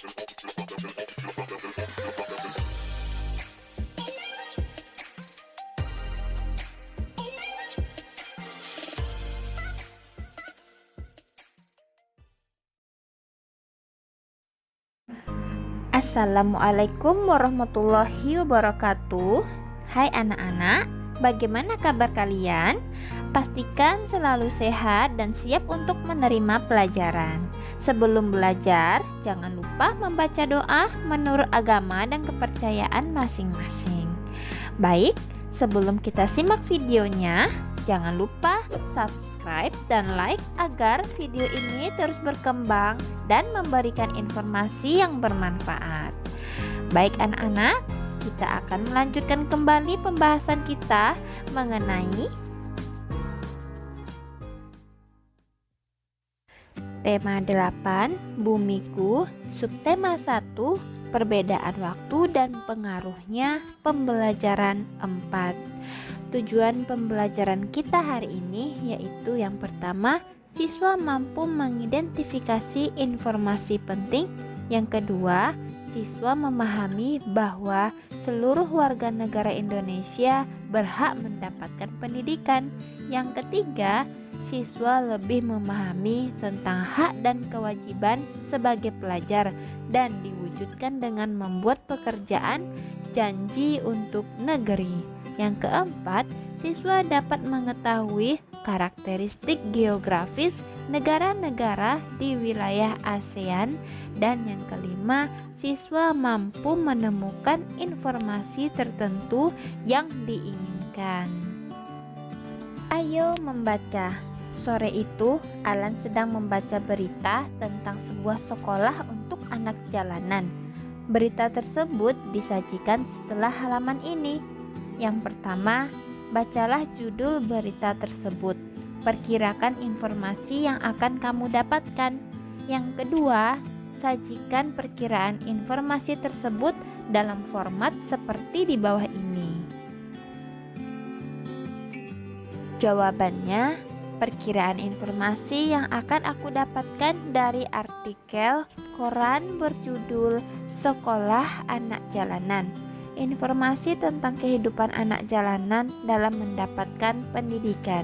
Assalamualaikum warahmatullahi wabarakatuh. Hai anak-anak, bagaimana kabar kalian? Pastikan selalu sehat dan siap untuk menerima pelajaran. Sebelum belajar, jangan lupa membaca doa menurut agama dan kepercayaan masing-masing. Baik, sebelum kita simak videonya, jangan lupa subscribe dan like agar video ini terus berkembang dan memberikan informasi yang bermanfaat. Baik anak-anak, kita akan melanjutkan kembali pembahasan kita mengenai tema 8, Bumiku, subtema 1, perbedaan waktu dan pengaruhnya, pembelajaran 4. Tujuan pembelajaran kita hari ini yaitu yang pertama, siswa mampu mengidentifikasi informasi penting. Yang kedua, siswa memahami bahwa seluruh warga negara Indonesia berhak mendapatkan pendidikan. Yang ketiga, siswa lebih memahami tentang hak dan kewajiban sebagai pelajar dan diwujudkan dengan membuat pekerjaan janji untuk negeri. Yang keempat, siswa dapat mengetahui karakteristik geografis negara-negara di wilayah ASEAN. Dan yang kelima, siswa mampu menemukan informasi tertentu yang diinginkan. Ayo membaca. Sore itu, Alan sedang membaca berita tentang sebuah sekolah untuk anak jalanan. Berita tersebut disajikan setelah halaman ini. Yang pertama, bacalah judul berita tersebut. Perkirakan informasi yang akan kamu dapatkan. Yang kedua, sajikan perkiraan informasi tersebut dalam format seperti di bawah ini. Jawabannya, perkiraan informasi yang akan aku dapatkan dari artikel koran berjudul Sekolah Anak Jalanan. Informasi tentang kehidupan anak jalanan dalam mendapatkan pendidikan.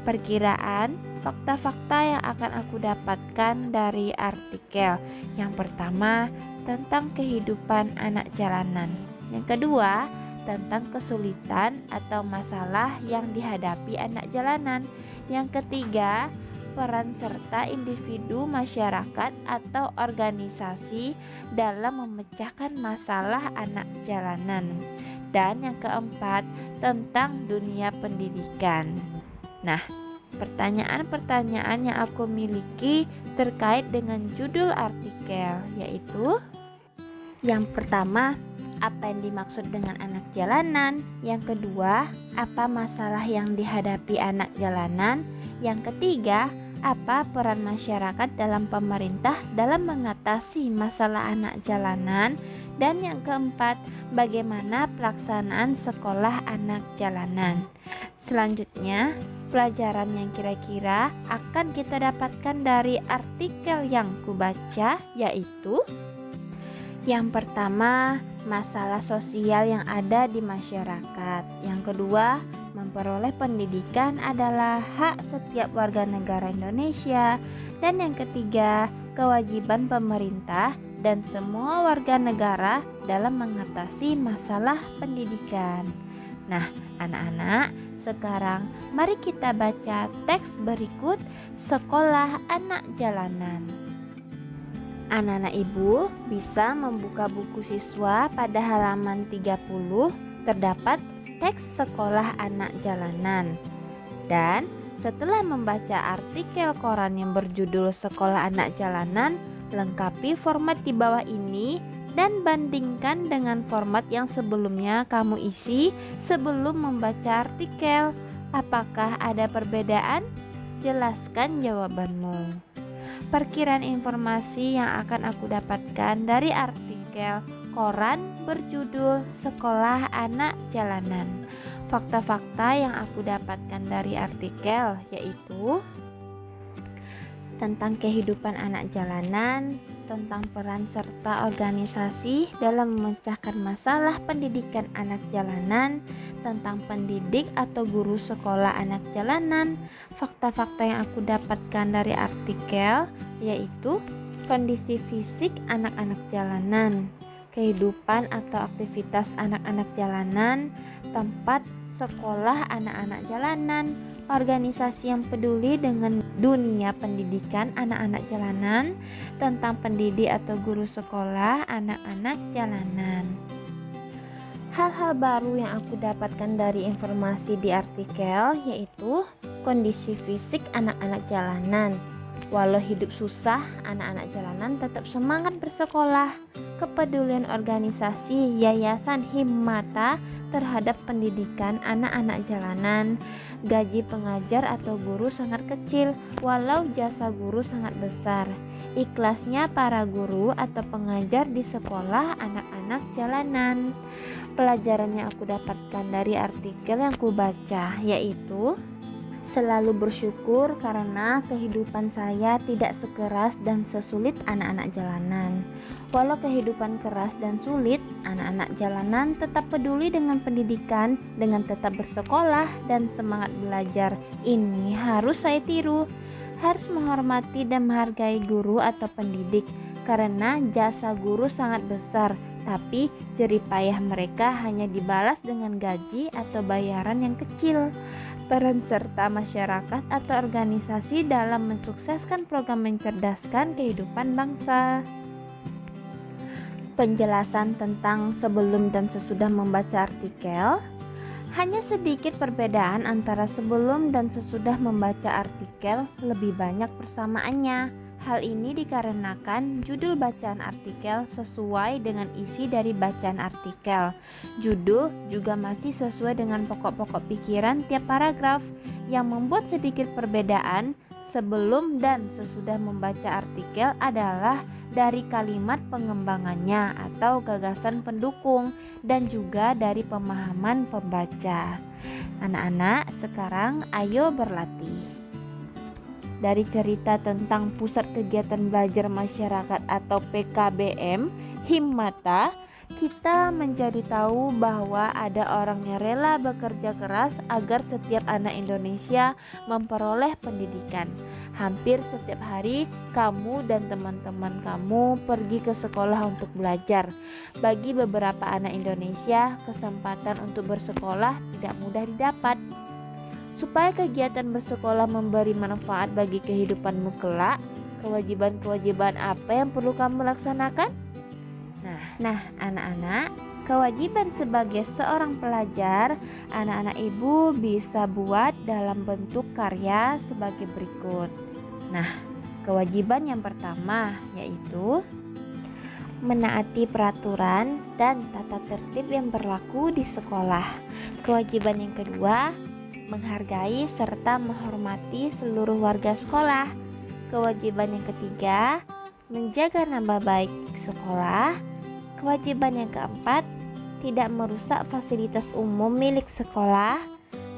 Perkiraan fakta-fakta yang akan aku dapatkan dari artikel. Yang pertama, tentang kehidupan anak jalanan. Yang kedua, tentang kesulitan atau masalah yang dihadapi anak jalanan. Yang ketiga, peran serta individu, masyarakat, atau organisasi dalam memecahkan masalah anak jalanan. Dan yang keempat, tentang dunia pendidikan. Nah, pertanyaan-pertanyaan yang aku miliki terkait dengan judul artikel yaitu: yang pertama, apa yang dimaksud dengan anak jalanan? Yang kedua, apa masalah yang dihadapi anak jalanan? Yang ketiga, apa peran masyarakat dalam pemerintah dalam mengatasi masalah anak jalanan? Dan yang keempat, bagaimana pelaksanaan sekolah anak jalanan? Selanjutnya, pelajaran yang kira-kira akan kita dapatkan dari artikel yang kubaca yaitu: yang pertama, masalah sosial yang ada di masyarakat. Yang kedua, memperoleh pendidikan adalah hak setiap warga negara Indonesia. Dan yang ketiga, kewajiban pemerintah dan semua warga negara dalam mengatasi masalah pendidikan. Nah, anak-anak, sekarang mari kita baca teks berikut Sekolah Anak Jalanan. Anak-anak ibu bisa membuka buku siswa pada halaman 30, terdapat teks Sekolah Anak Jalanan. Dan setelah membaca artikel koran yang berjudul Sekolah Anak Jalanan, lengkapi format di bawah ini dan bandingkan dengan format yang sebelumnya kamu isi sebelum membaca artikel. Apakah ada perbedaan? Jelaskan jawabanmu. Perkiraan informasi yang akan aku dapatkan dari artikel koran berjudul Sekolah Anak Jalanan. Fakta-fakta yang aku dapatkan dari artikel yaitu tentang kehidupan anak jalanan tentang peran serta organisasi dalam memecahkan masalah pendidikan anak jalanan, tentang pendidik atau guru sekolah anak jalanan. Fakta-fakta yang aku dapatkan dari artikel yaitu kondisi fisik anak-anak jalanan, kehidupan atau aktivitas anak-anak jalanan, tempat sekolah anak-anak jalanan, organisasi yang peduli dengan dunia pendidikan anak-anak jalanan, tentang pendidik atau guru sekolah anak-anak jalanan. Hal-hal baru yang aku dapatkan dari informasi di artikel yaitu kondisi fisik anak-anak jalanan. Walau hidup susah, anak-anak jalanan tetap semangat bersekolah. Kepedulian organisasi Yayasan Himmata terhadap pendidikan anak-anak jalanan. Gaji pengajar atau guru sangat kecil, walau jasa guru sangat besar. Ikhlasnya para guru atau pengajar di sekolah anak-anak jalanan. Pelajaran yang aku dapatkan dari artikel yang aku baca yaitu selalu bersyukur karena kehidupan saya tidak sekeras dan sesulit anak-anak jalanan. Walau kehidupan keras dan sulit, anak-anak jalanan tetap peduli dengan pendidikan, dengan tetap bersekolah dan semangat belajar. Ini harus saya tiru. Harus menghormati dan menghargai guru atau pendidik karena jasa guru sangat besar, tapi jerih payah mereka hanya dibalas dengan gaji atau bayaran yang kecil. Peran serta masyarakat atau organisasi dalam mensukseskan program mencerdaskan kehidupan bangsa. Penjelasan tentang sebelum dan sesudah membaca artikel. Hanya sedikit perbedaan antara sebelum dan sesudah membaca artikel, lebih banyak persamaannya. Hal ini dikarenakan judul bacaan artikel sesuai dengan isi dari bacaan artikel. Judul juga masih sesuai dengan pokok-pokok pikiran tiap paragraf. Yang membuat sedikit perbedaan sebelum dan sesudah membaca artikel adalah dari kalimat pengembangannya atau gagasan pendukung dan juga dari pemahaman pembaca. Anak-anak, sekarang ayo berlatih. Dari cerita tentang Pusat Kegiatan Belajar Masyarakat atau PKBM Himmata, kita menjadi tahu bahwa ada orang yang rela bekerja keras agar setiap anak Indonesia memperoleh pendidikan. Hampir setiap hari kamu dan teman-teman kamu pergi ke sekolah untuk belajar. Bagi beberapa anak Indonesia, kesempatan untuk bersekolah tidak mudah didapat. Supaya kegiatan bersekolah memberi manfaat bagi kehidupanmu kelak, kewajiban-kewajiban apa yang perlu kamu laksanakan? Nah, anak-anak, kewajiban sebagai seorang pelajar, anak-anak ibu bisa buat dalam bentuk karya sebagai berikut. Nah, kewajiban yang pertama yaitu menaati peraturan dan tata tertib yang berlaku di sekolah. Kewajiban yang kedua, menghargai serta menghormati seluruh warga sekolah. Kewajiban yang ketiga, menjaga nama baik sekolah. Kewajiban yang keempat, tidak merusak fasilitas umum milik sekolah.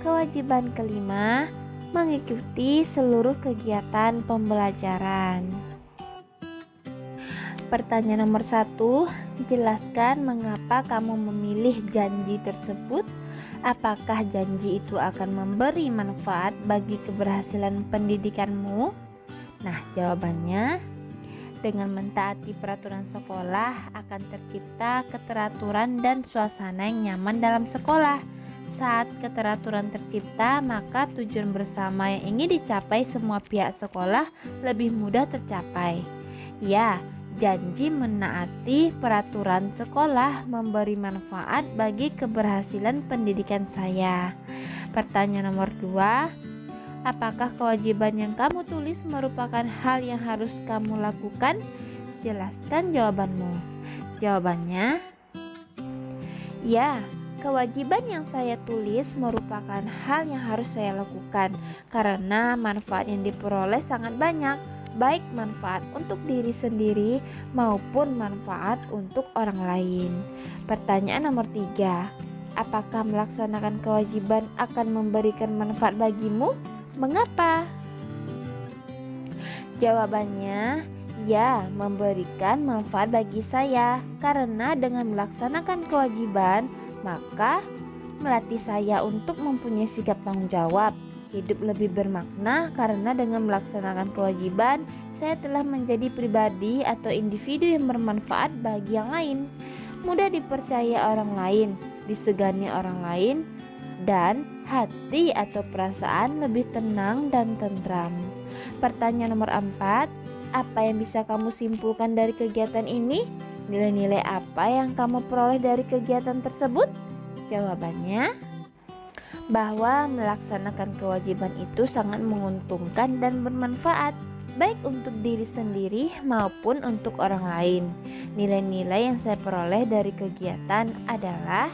Kewajiban kelima, mengikuti seluruh kegiatan pembelajaran. Pertanyaan nomor 1, jelaskan mengapa kamu memilih janji tersebut. Apakah janji itu akan memberi manfaat bagi keberhasilan pendidikanmu? Nah, jawabannya, dengan mentaati peraturan sekolah akan tercipta keteraturan dan suasana yang nyaman dalam sekolah. Saat keteraturan tercipta, maka tujuan bersama yang ingin dicapai semua pihak sekolah lebih mudah tercapai. Ya, janji menaati peraturan sekolah memberi manfaat bagi keberhasilan pendidikan saya. Pertanyaan nomor 2, apakah kewajiban yang kamu tulis merupakan hal yang harus kamu lakukan? Jelaskan jawabanmu. Jawabannya, ya, kewajiban yang saya tulis merupakan hal yang harus saya lakukan karena manfaat yang diperoleh sangat banyak. Baik manfaat untuk diri sendiri maupun manfaat untuk orang lain. Pertanyaan nomor 3, apakah melaksanakan kewajiban akan memberikan manfaat bagimu? Mengapa? Jawabannya, Ya, memberikan manfaat bagi saya karena dengan melaksanakan kewajiban, maka melatih saya untuk mempunyai sikap tanggung jawab. Hidup lebih bermakna karena dengan melaksanakan kewajiban, saya telah menjadi pribadi atau individu yang bermanfaat bagi yang lain. Mudah dipercaya orang lain, disegani orang lain, dan hati atau perasaan lebih tenang dan tentram. Pertanyaan nomor 4, apa yang bisa kamu simpulkan dari kegiatan ini? Nilai-nilai apa yang kamu peroleh dari kegiatan tersebut? Jawabannya, bahwa melaksanakan kewajiban itu sangat menguntungkan dan bermanfaat, baik untuk diri sendiri maupun untuk orang lain. Nilai-nilai yang saya peroleh dari kegiatan adalah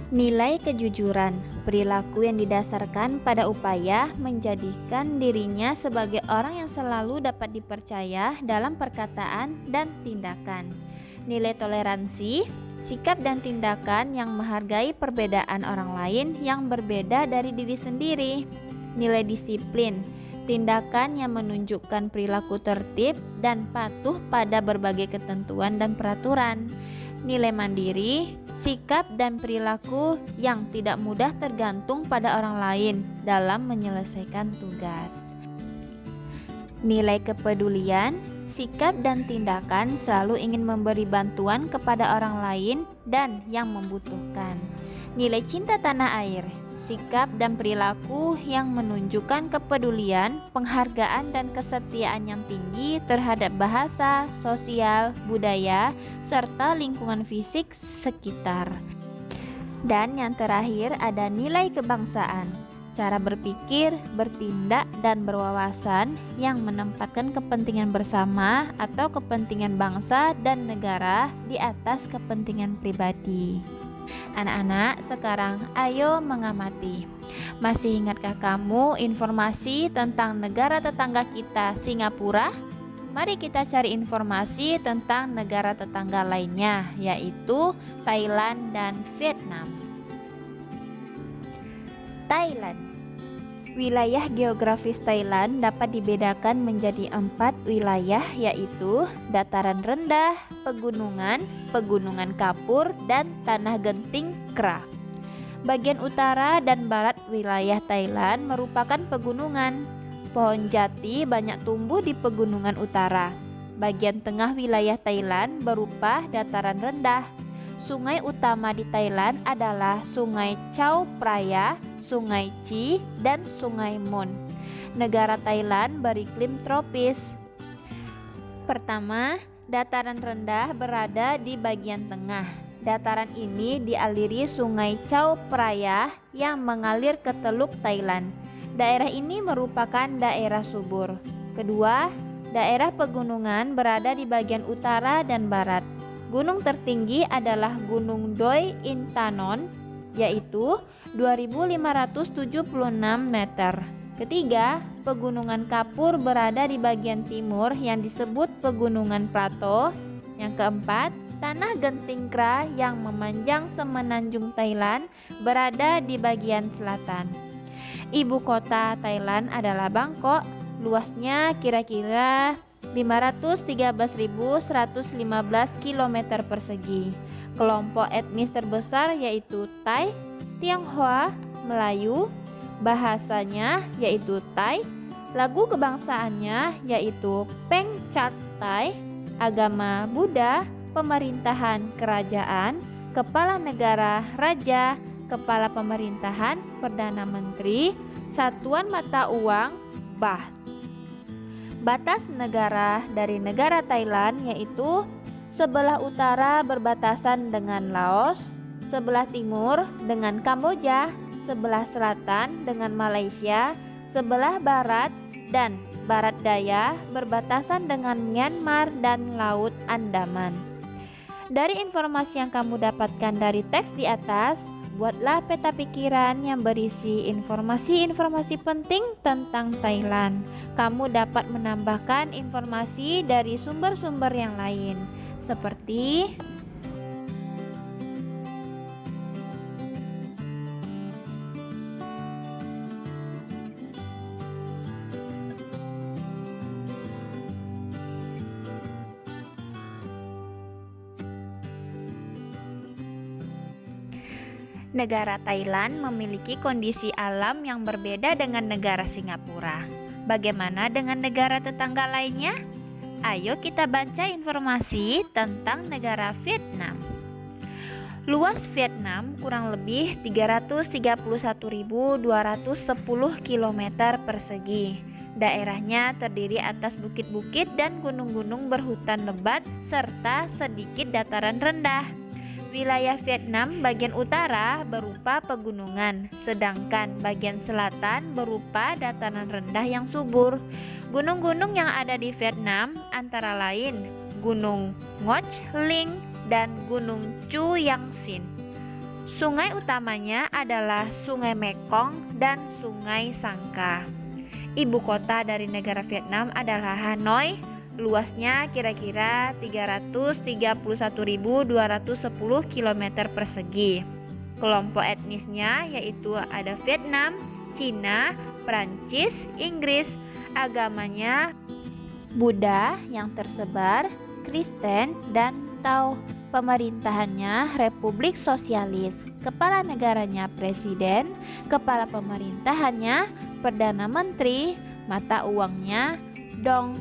nilai kejujuran, perilaku yang didasarkan pada upaya menjadikan dirinya sebagai orang yang selalu dapat dipercaya dalam perkataan dan tindakan. Nilai toleransi, sikap dan tindakan yang menghargai perbedaan orang lain yang berbeda dari diri sendiri. Nilai disiplin, tindakan yang menunjukkan perilaku tertib dan patuh pada berbagai ketentuan dan peraturan. Nilai mandiri, sikap dan perilaku yang tidak mudah tergantung pada orang lain dalam menyelesaikan tugas. Nilai kepedulian, sikap dan tindakan selalu ingin memberi bantuan kepada orang lain dan yang membutuhkan. Nilai cinta tanah air, sikap dan perilaku yang menunjukkan kepedulian, penghargaan dan kesetiaan yang tinggi terhadap bahasa, sosial, budaya, serta lingkungan fisik sekitar. Dan yang terakhir ada nilai kebangsaan, cara berpikir, bertindak, dan berwawasan yang menempatkan kepentingan bersama atau kepentingan bangsa dan negara di atas kepentingan pribadi. Anak-anak, sekarang ayo mengamati. Masih ingatkah kamu informasi tentang negara tetangga kita, Singapura? Mari kita cari informasi tentang negara tetangga lainnya, yaitu Thailand dan Vietnam. Thailand. Wilayah geografis Thailand dapat dibedakan menjadi 4 wilayah, yaitu dataran rendah, pegunungan, pegunungan kapur, dan tanah genting kera. Bagian utara dan barat wilayah Thailand merupakan pegunungan. Pohon jati banyak tumbuh di pegunungan utara. Bagian tengah wilayah Thailand berupa dataran rendah. Sungai utama di Thailand adalah Sungai Chao Phraya, Sungai Chi, dan Sungai Mon. Negara Thailand beriklim tropis. Pertama, dataran rendah berada di bagian tengah. Dataran ini dialiri Sungai Chao Phraya yang mengalir ke Teluk Thailand. Daerah ini merupakan daerah subur. Kedua, daerah pegunungan berada di bagian utara dan barat. Gunung tertinggi adalah Gunung Doi Intanon, yaitu 2.576 meter. Ketiga, pegunungan kapur berada di bagian timur yang disebut pegunungan plato. Yang keempat, tanah genting kera yang memanjang semenanjung Thailand berada di bagian selatan. Ibu kota Thailand adalah Bangkok, luasnya kira-kira 513.115 km persegi. Kelompok etnis terbesar yaitu Thai, Tionghoa, Melayu, bahasanya yaitu Thai, lagu kebangsaannya yaitu Peng Chat Thai, agama Buddha, pemerintahan kerajaan, kepala negara raja, kepala pemerintahan perdana menteri, satuan mata uang baht. Batas negara dari negara Thailand yaitu sebelah utara berbatasan dengan Laos, sebelah timur dengan Kamboja, sebelah selatan dengan Malaysia, sebelah barat dan barat daya berbatasan dengan Myanmar dan Laut Andaman. Dari informasi yang kamu dapatkan dari teks di atas, buatlah peta pikiran yang berisi informasi-informasi penting tentang Thailand. Kamu dapat menambahkan informasi dari sumber-sumber yang lain, seperti Negara Thailand memiliki kondisi alam yang berbeda dengan negara Singapura. Bagaimana dengan negara tetangga lainnya? Ayo kita baca informasi tentang negara Vietnam. Luas Vietnam kurang lebih 331.210 km persegi. Daerahnya terdiri atas bukit-bukit dan gunung-gunung berhutan lebat serta sedikit dataran rendah. Wilayah Vietnam bagian utara berupa pegunungan, sedangkan bagian selatan berupa dataran rendah yang subur. Gunung-gunung yang ada di Vietnam antara lain Gunung Ngoc Linh dan Gunung Chu Yang Sin. Sungai utamanya adalah Sungai Mekong dan Sungai Sangka. Ibu kota dari negara Vietnam adalah Hanoi. Luasnya kira-kira 331.210 km persegi. Kelompok etnisnya yaitu ada Vietnam, Cina, Prancis, Inggris. Agamanya Buddha yang tersebar, Kristen, dan Tao. Pemerintahannya Republik Sosialis. Kepala negaranya Presiden, kepala pemerintahannya Perdana Menteri, mata uangnya Dong.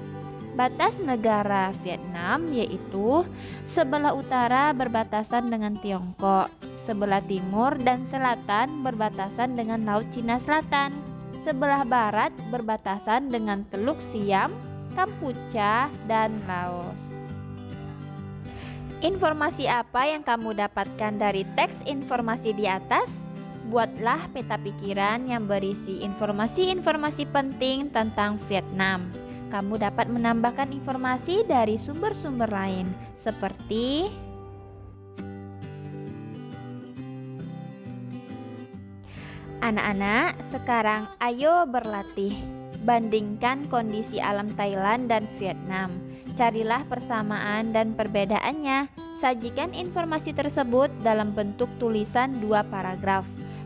Batas negara Vietnam yaitu sebelah utara berbatasan dengan Tiongkok, sebelah timur dan selatan berbatasan dengan Laut Cina Selatan, sebelah barat berbatasan dengan Teluk Siam, Kampuchea, dan Laos. Informasi apa yang kamu dapatkan dari teks informasi di atas? Buatlah peta pikiran yang berisi informasi-informasi penting tentang Vietnam. Kamu dapat menambahkan informasi dari sumber-sumber lain, seperti anak-anak, sekarang ayo berlatih. Bandingkan kondisi alam Thailand dan Vietnam. Carilah persamaan dan perbedaannya. Sajikan informasi tersebut dalam bentuk tulisan 2 paragraf.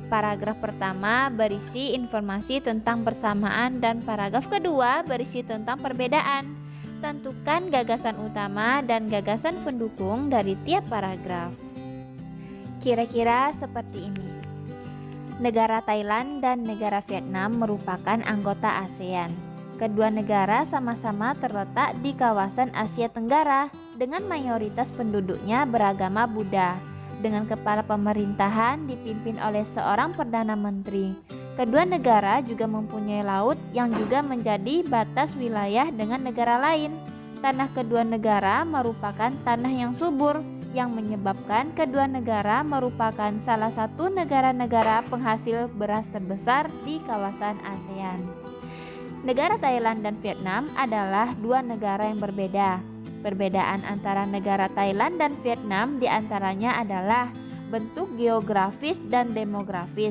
Paragraf pertama berisi informasi tentang persamaan dan paragraf kedua berisi tentang perbedaan. Tentukan gagasan utama dan gagasan pendukung dari tiap paragraf. Kira-kira seperti ini. Negara Thailand dan negara Vietnam merupakan anggota ASEAN. Kedua negara sama-sama terletak di kawasan Asia Tenggara dengan mayoritas penduduknya beragama Buddha, dengan kepala pemerintahan dipimpin oleh seorang Perdana Menteri. Kedua negara juga mempunyai laut yang juga menjadi batas wilayah dengan negara lain. Tanah kedua negara merupakan tanah yang subur, yang menyebabkan kedua negara merupakan salah satu negara-negara penghasil beras terbesar di kawasan ASEAN. Negara Thailand dan Vietnam adalah dua negara yang berbeda. Perbedaan antara negara Thailand dan Vietnam diantaranya adalah bentuk geografis dan demografis.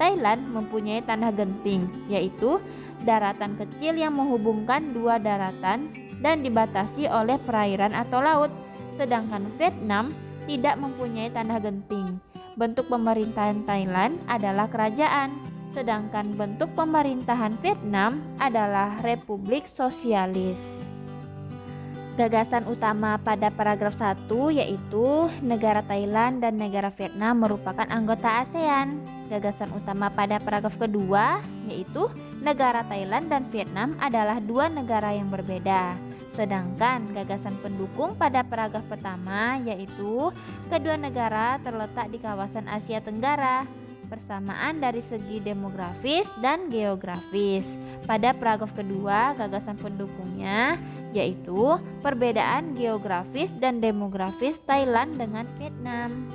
Thailand mempunyai tanah genting, yaitu daratan kecil yang menghubungkan dua daratan dan dibatasi oleh perairan atau laut. Sedangkan Vietnam tidak mempunyai tanah genting. Bentuk pemerintahan Thailand adalah kerajaan, sedangkan bentuk pemerintahan Vietnam adalah Republik Sosialis. Gagasan utama pada paragraf 1 yaitu negara Thailand dan negara Vietnam merupakan anggota ASEAN. Gagasan utama pada paragraf kedua yaitu negara Thailand dan Vietnam adalah dua negara yang berbeda. Sedangkan gagasan pendukung pada paragraf pertama yaitu kedua negara terletak di kawasan Asia Tenggara, persamaan dari segi demografis dan geografis. Pada paragraf kedua, gagasan pendukungnya yaitu perbedaan geografis dan demografis Thailand dengan Vietnam.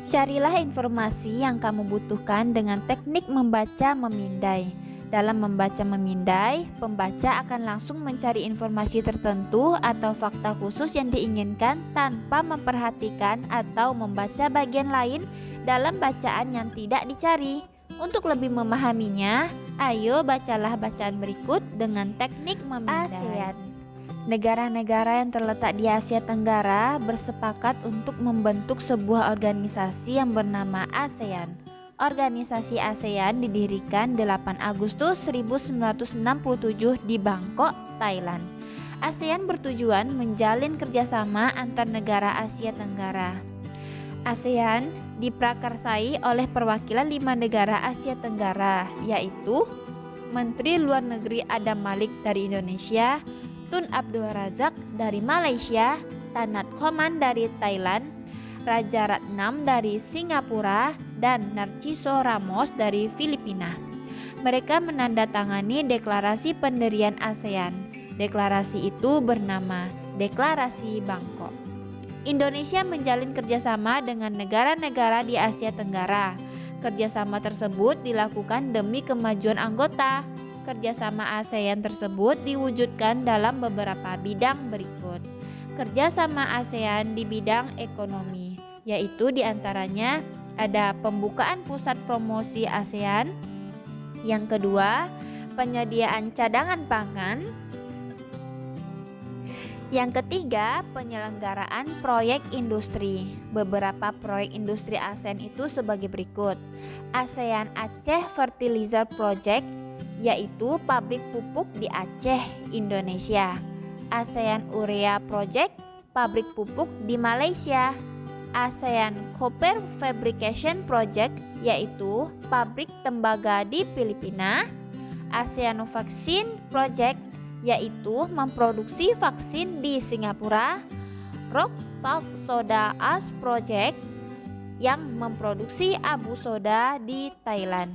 Carilah informasi yang kamu butuhkan dengan teknik membaca memindai. Dalam membaca memindai, pembaca akan langsung mencari informasi tertentu atau fakta khusus yang diinginkan tanpa memperhatikan atau membaca bagian lain dalam bacaan yang tidak dicari. Untuk lebih memahaminya, ayo bacalah bacaan berikut dengan teknik memindai. ASEAN. Negara-negara yang terletak di Asia Tenggara bersepakat untuk membentuk sebuah organisasi yang bernama ASEAN. Organisasi ASEAN didirikan 8 Agustus 1967 di Bangkok, Thailand. ASEAN bertujuan menjalin kerjasama antar negara Asia Tenggara. ASEAN diprakarsai oleh perwakilan 5 negara Asia Tenggara, yaitu Menteri Luar Negeri Adam Malik dari Indonesia, Tun Abdul Razak dari Malaysia, Tanat Khoman dari Thailand, Raja Ratnam dari Singapura, dan Narciso Ramos dari Filipina. Mereka menandatangani deklarasi pendirian ASEAN. Deklarasi itu bernama Deklarasi Bangkok. Indonesia menjalin kerjasama dengan negara-negara di Asia Tenggara. Kerjasama tersebut dilakukan demi kemajuan anggota. Kerjasama ASEAN tersebut diwujudkan dalam beberapa bidang berikut. Kerjasama ASEAN di bidang ekonomi, yaitu diantaranya ada pembukaan pusat promosi ASEAN. Yang kedua, penyediaan cadangan pangan. Yang ketiga, penyelenggaraan proyek industri. Beberapa proyek industri ASEAN itu sebagai berikut. ASEAN Aceh Fertilizer Project, yaitu pabrik pupuk di Aceh, Indonesia. ASEAN Urea Project, pabrik pupuk di Malaysia. ASEAN Copper Fabrication Project, yaitu pabrik tembaga di Filipina. ASEAN Vaccine Project, yaitu memproduksi vaksin di Singapura. Rock Salt Soda Ash Project, yang memproduksi abu soda di Thailand.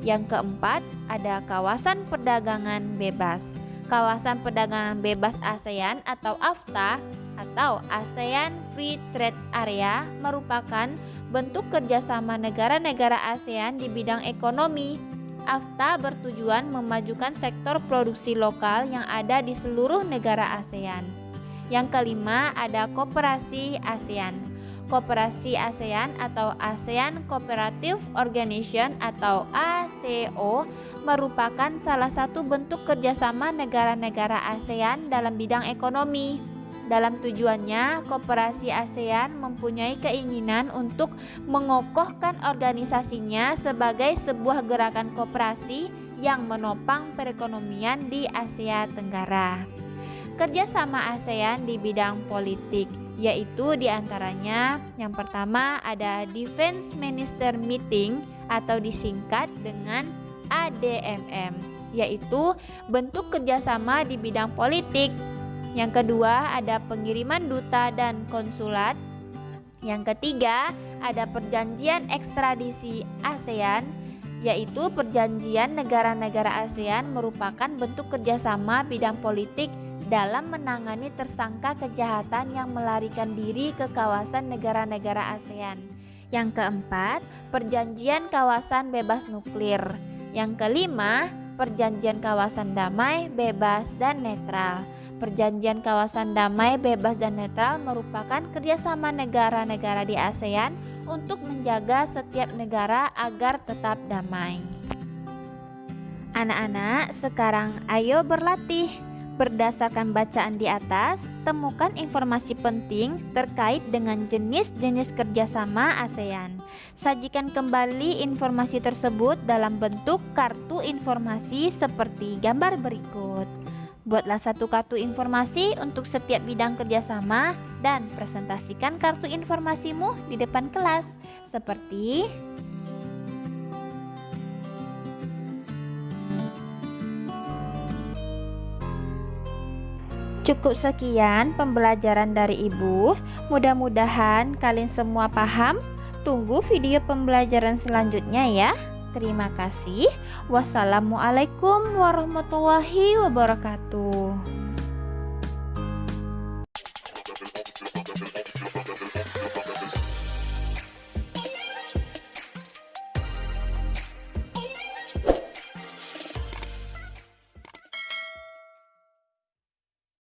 Yang keempat, ada kawasan perdagangan bebas. Kawasan perdagangan bebas ASEAN atau AFTA atau ASEAN Free Trade Area merupakan bentuk kerjasama negara-negara ASEAN di bidang ekonomi. AFTA bertujuan memajukan sektor produksi lokal yang ada di seluruh negara ASEAN. Yang kelima, ada Koperasi ASEAN. Koperasi ASEAN atau ASEAN Cooperative Organization atau ACO merupakan salah satu bentuk kerjasama negara-negara ASEAN dalam bidang ekonomi. Dalam tujuannya, Koperasi ASEAN mempunyai keinginan untuk mengokohkan organisasinya sebagai sebuah gerakan koperasi yang menopang perekonomian di Asia Tenggara. Kerjasama ASEAN di bidang politik, yaitu diantaranya yang pertama ada Defense Minister Meeting atau disingkat dengan ADMM, yaitu bentuk kerjasama di bidang politik. Yang kedua ada pengiriman duta dan konsulat. Yang ketiga ada perjanjian ekstradisi ASEAN, yaitu perjanjian negara-negara ASEAN merupakan bentuk kerjasama bidang politik dalam menangani tersangka kejahatan yang melarikan diri ke kawasan negara-negara ASEAN. Yang keempat, perjanjian kawasan bebas nuklir. Yang kelima, perjanjian kawasan damai, bebas, dan netral. Perjanjian kawasan damai, bebas, dan netral merupakan kerjasama negara-negara di ASEAN untuk menjaga setiap negara agar tetap damai. Anak-anak, sekarang ayo berlatih. Berdasarkan bacaan di atas, temukan informasi penting terkait dengan jenis-jenis kerjasama ASEAN. Sajikan kembali informasi tersebut dalam bentuk kartu informasi seperti gambar berikut. Buatlah satu kartu informasi untuk setiap bidang kerjasama dan presentasikan kartu informasimu di depan kelas. Seperti cukup sekian pembelajaran dari Ibu. Mudah-mudahan kalian semua paham. Tunggu video pembelajaran selanjutnya ya. Terima kasih. Wassalamualaikum warahmatullahi wabarakatuh.